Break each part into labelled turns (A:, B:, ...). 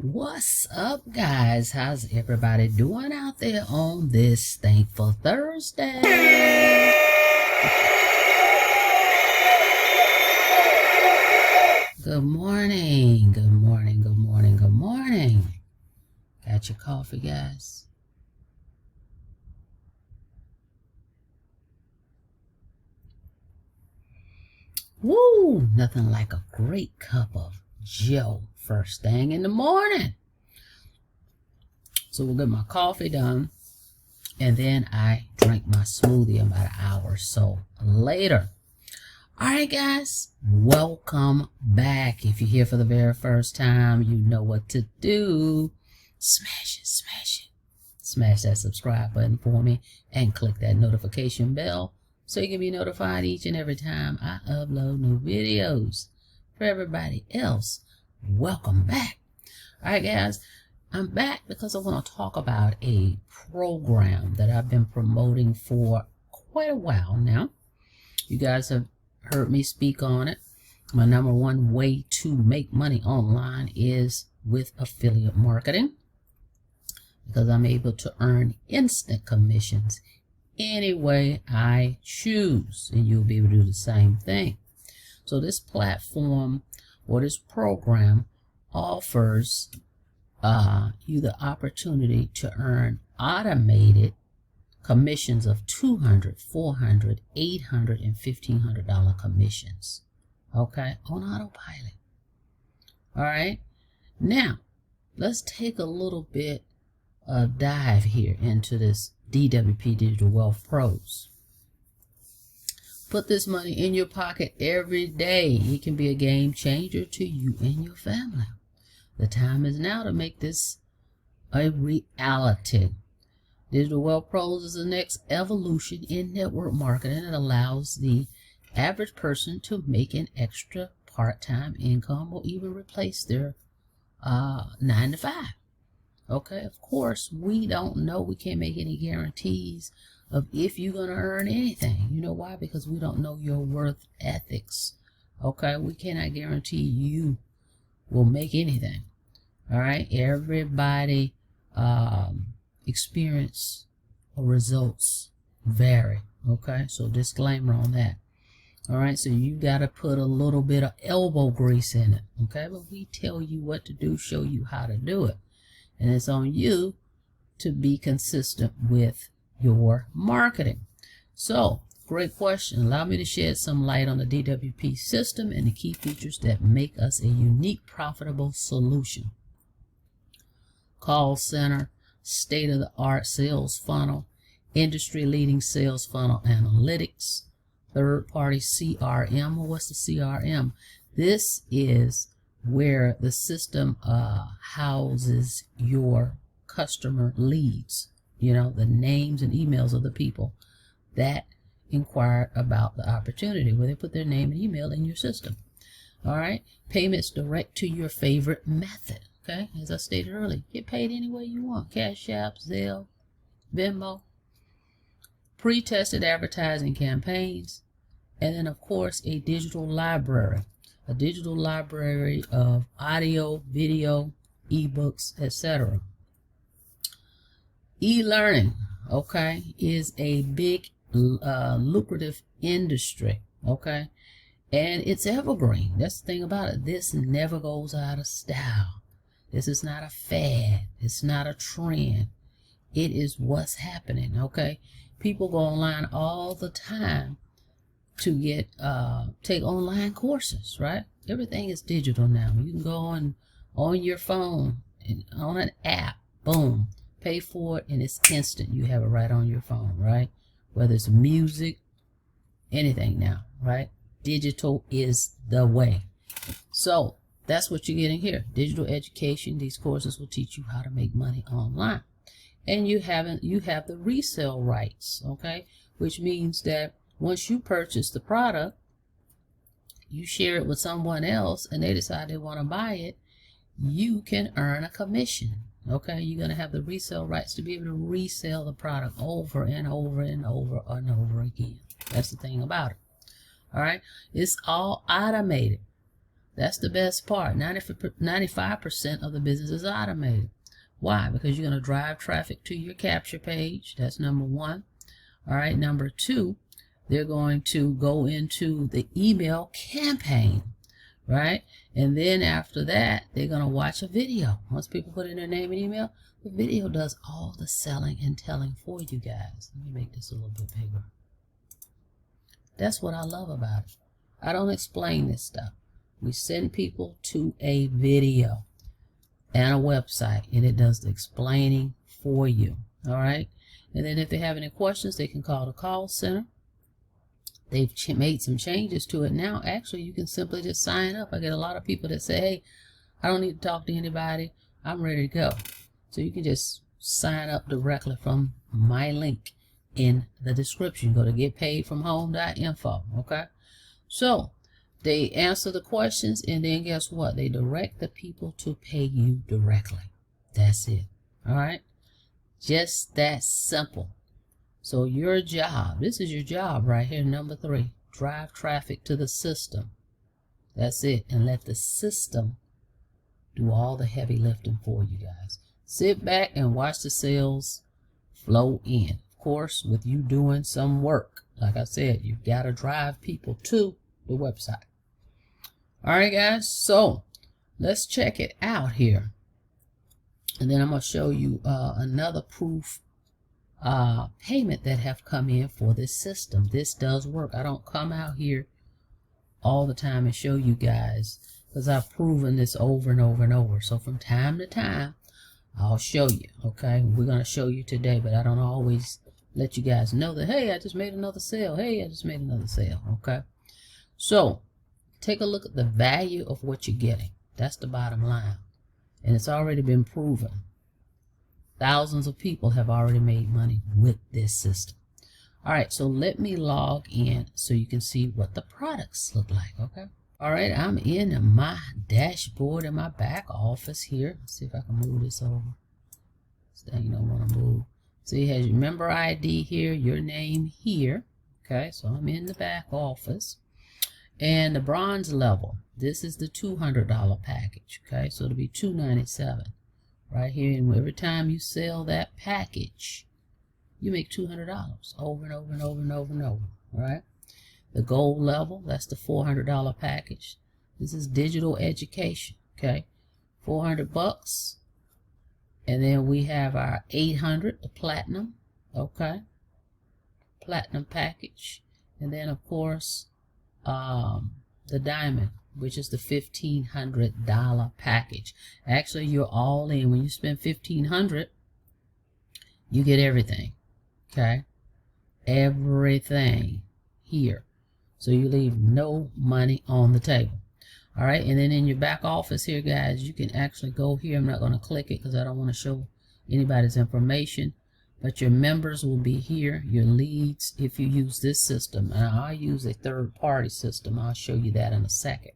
A: What's up, guys? How's everybody doing out there on this thankful Thursday? Good morning, good morning, good morning, good morning. Got your coffee, guys? Woo! Nothing like a great cup of Joe first thing in the morning. So we'll get my coffee done, and then I drink my smoothie about an hour or so later. All right, guys, welcome back. If you're here for the very first time, you know what to do. Smash it, smash it. Smash that subscribe button for me and click that notification bell so you can be notified each and every time I upload new videos. For everybody else, welcome back. All right, guys, I'm back because I want to talk about a program that I've been promoting for quite a while now. You guys have heard me speak on it. My number one way to make money online is with affiliate marketing, because I'm able to earn instant commissions any way I choose, and you'll be able to do the same thing. So this platform or this program offers you the opportunity to earn automated commissions of $200, $400, $800, and $1,500 commissions, okay, on autopilot. All right, now let's take a little bit of dive here into this DWP Digital Wealth Pros. Put this money in your pocket every day. It can be a game changer to you and your family. The time is now to make this a reality. Digital Wealth Pros is the next evolution in network marketing. It allows the average person to make an extra part-time income or even replace their 9 to 5. Okay, of course, we don't know. We can't make any guarantees of if you're going to earn anything. You know why? Because we don't know your worth ethics. Okay, we cannot guarantee you will make anything. All right, everybody experience or results vary. Okay, so disclaimer on that. All right, so you got to put a little bit of elbow grease in it. Okay, but we tell you what to do, show you how to do it, and it's on you to be consistent with your marketing. So, great question. Allow me to shed some light on the DWP system and the key features that make us a unique, profitable solution. Call center, state-of-the-art sales funnel, industry-leading sales funnel analytics, third-party CRM. Well, what's the CRM? This is where the system houses your customer leads. You know, the names and emails of the people that inquired about the opportunity, where they put their name and email in your system. All right, payments direct to your favorite method. Okay, as I stated earlier, get paid any way you want. Cash App, Zelle, Venmo. Pre-tested advertising campaigns, and then of course a digital library of audio, video, ebooks, etc. E-learning, okay, is a big lucrative industry, okay, and it's evergreen. That's the thing about it. This never goes out of style. This is not a fad. It's not a trend. It is what's happening, okay? People go online all the time to get take online courses, right? Everything is digital now. You can go on your phone and on an app, boom, pay for it, and it's instant. You have it right on your phone, right? Whether it's music, anything now, right? Digital is the way. So that's what you're getting here. Digital education. These courses will teach you how to make money online. And you have the resale rights, okay? Which means that once you purchase the product, you share it with someone else and they decide they want to buy it, you can earn a commission. Okay, you're going to have the resale rights to be able to resell the product over and over and over and over again. That's the thing about it. All right, it's all automated. That's the best part. 95% of the business is automated. Why? Because you're going to drive traffic to your capture page. That's number one. All right. Number two, they're going to go into the email campaign, right? And then after that, they're going to watch a video. Once people put in their name and email, the video does all the selling and telling for you guys. Let me make this a little bit bigger. That's what I love about it. I don't explain this stuff. We send people to a video and a website, and it does the explaining for you. All right. And then if they have any questions, they can call the call center. They've made some changes to it now. Actually, you can simply just sign up. I get a lot of people that say, hey, I don't need to talk to anybody. I'm ready to go. So you can just sign up directly from my link in the description. Go to getpaidfromhome.info. Okay. So they answer the questions, and then guess what? They direct the people to pay you directly. That's it. All right. Just that simple. So your job, this is your job right here, number 3, drive traffic to the system. That's it. And let the system do all the heavy lifting for you guys. Sit back and watch the sales flow in. Of course, with you doing some work, like I said, you've got to drive people to the website. All right, guys. So let's check it out here. And then I'm going to show you another proof payment that have come in for this system. This does work. I don't come out here all the time and show you guys because I've proven this over and over and over. So from time to time, I'll show you. Okay, we're going to show you today, but I don't always let you guys know that, hey, I just made another sale. Hey, I just made another sale. Okay, so take a look at the value of what you're getting. That's the bottom line, and it's already been proven. Thousands of people have already made money with this system. All right, so let me log in so you can see what the products look like, okay? All right, I'm in my dashboard in my back office here. Let's see if I can move this over. This thing you don't want to move. See, it has your member ID here, your name here. Okay, so I'm in the back office. And the bronze level, this is the $200 package, okay? So it'll be $297. Right here, and every time you sell that package, you make $200 over and over and over and over and over. All right. The gold level, that's the $400 package. This is digital education. Okay, $400. And then we have our 800, the platinum. Okay, platinum package. And then of course, the diamond, which is the $1,500 package. Actually, you're all in. When you spend $1,500, you get everything. Okay, everything here. So you leave no money on the table. All right, and then in your back office here, guys, you can actually go here. I'm not going to click it because I don't want to show anybody's information. But your members will be here. Your leads, if you use this system, and I'll use a third-party system. I'll show you that in a second.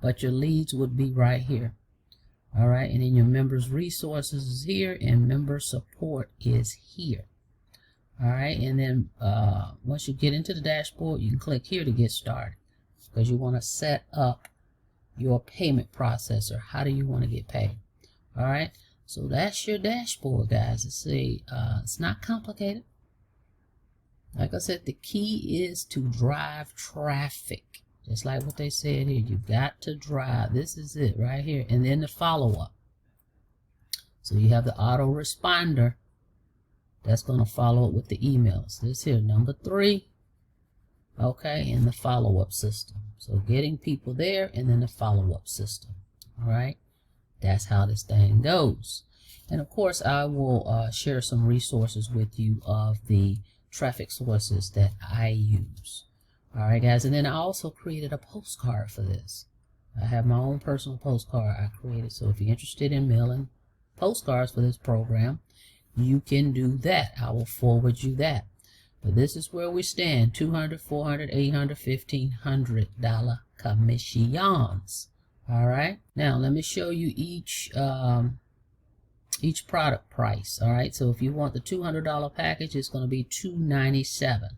A: But your leads would be right here. All right, and then your members resources is here, and member support is here. All right, and then once you get into the dashboard, you can click here to get started because you want to set up your payment processor. How do you want to get paid? All right, so that's your dashboard, guys. It's not complicated. Like I said, the key is to drive traffic. Just like what they said here, you got to drive. This is it right here. And then the follow-up. So you have the autoresponder. That's going to follow up with the emails. This here, number 3. Okay, and the follow-up system. So getting people there and then the follow-up system. All right, that's how this thing goes. And of course, I will share some resources with you of the traffic sources that I use. All right, guys, and then I also created a postcard for this. I have my own personal postcard I created. So if you're interested in mailing postcards for this program, you can do that. I will forward you that. But this is where we stand: $200, $400, $800, $1,500 commissions. All right. Now let me show you each product price. All right. So if you want the $200 package, it's going to be $297.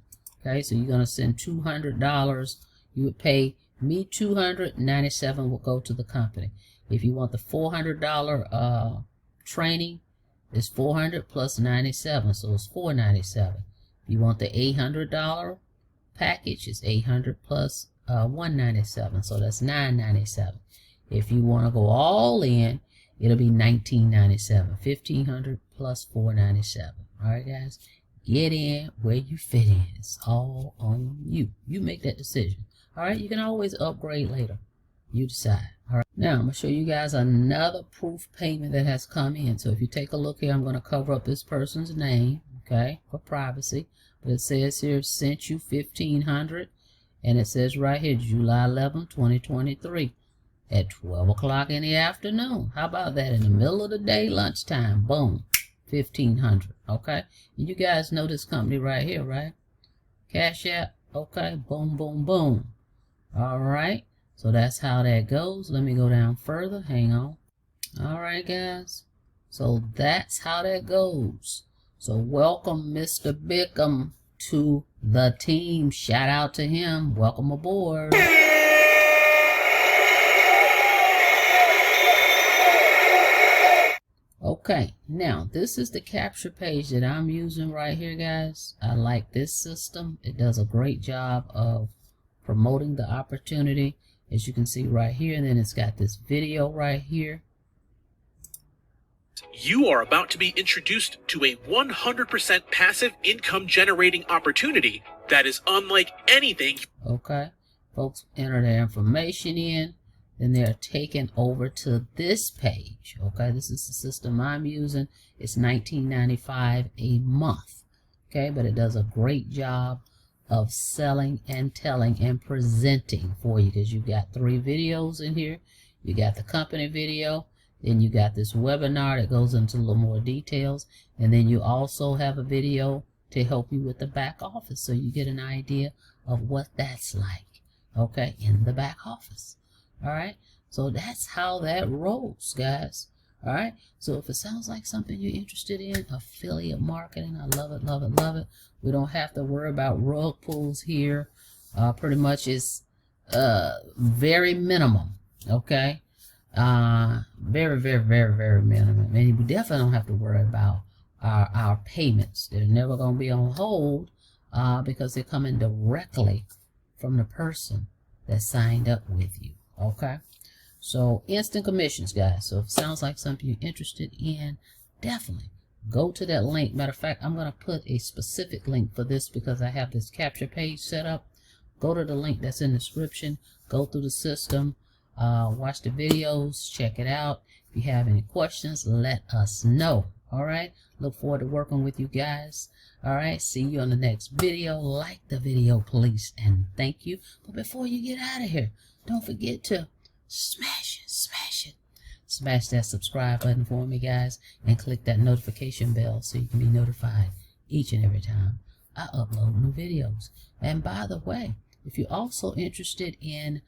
A: Okay, so you're going to send $200. You would pay Me, $297 will go to the company. If you want the $400 training, it's $400 plus 97, so it's $497. If you want the $800 package, it's $800 plus 197, so that's $997. If you want to go all in, it'll be $1997. $1,500 plus $497. All right, guys, get in where you fit in. It's all on you. You make that decision. All right, you can always upgrade later. You decide. All right, now I'm going to show you guys another proof payment that has come in. So if you take a look here, I'm going to cover up this person's name, okay, for privacy. But it says here, sent you $1,500, and it says right here, July 11, 2023, at 12 o'clock in the afternoon. How about that? In the middle of the day, lunchtime, boom, $1,500, okay? And you guys know this company right here, right? Cash App, okay, boom, boom, boom. All right, so that's how that goes. Let me go down further. Hang on. All right, guys. So that's how that goes. So welcome, Mr. Bickham, to the team. Shout out to him. Welcome aboard. Okay, now this is the capture page that I'm using right here, guys. I like this system. It does a great job of promoting the opportunity, as you can see right here, and then it's got this video right here.
B: You are about to be introduced to a 100% passive income generating opportunity that is unlike anything.
A: Okay, folks enter their information in, then they're taken over to this page. Okay, this is the system I'm using. It's $19.95 a month. Okay, but it does a great job of selling and telling and presenting for you, because you got 3 videos in here. You got the company video, then you got this webinar that goes into a little more details, and then you also have a video to help you with the back office, so you get an idea of what that's like, okay, in the back office. All right, so that's how that rolls, guys. All right, so if it sounds like something you're interested in, affiliate marketing, I love it, love it, love it. We don't have to worry about rug pulls here. Pretty much it's very minimum, okay? Very, very, very, very minimum. And we definitely don't have to worry about our payments. They're never going to be on hold because they're coming directly from the person that signed up with you, okay? So instant commissions, guys. So if it sounds like something you're interested in, definitely go to that link. Matter of fact, I'm going to put a specific link for this because I have this capture page set up. Go to the link that's in the description. Go through the system. Watch the videos. Check it out. If you have any questions, let us know. All right. Look forward to working with you guys. All right. See you on the next video. Like the video, please. And thank you. But before you get out of here, don't forget to smash that subscribe button for me, guys, and click that notification bell so you can be notified each and every time I upload new videos. And by the way, if you're also interested in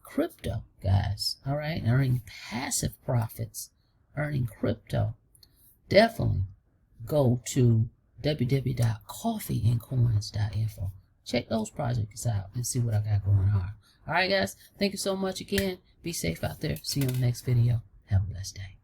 A: crypto, guys, all right, earning passive profits, earning crypto, definitely go to www.coffeeandcoins.info. Check those projects out and see what I got going on. All right, guys, thank you so much again. Be safe out there. See you on the next video. Have a blessed day.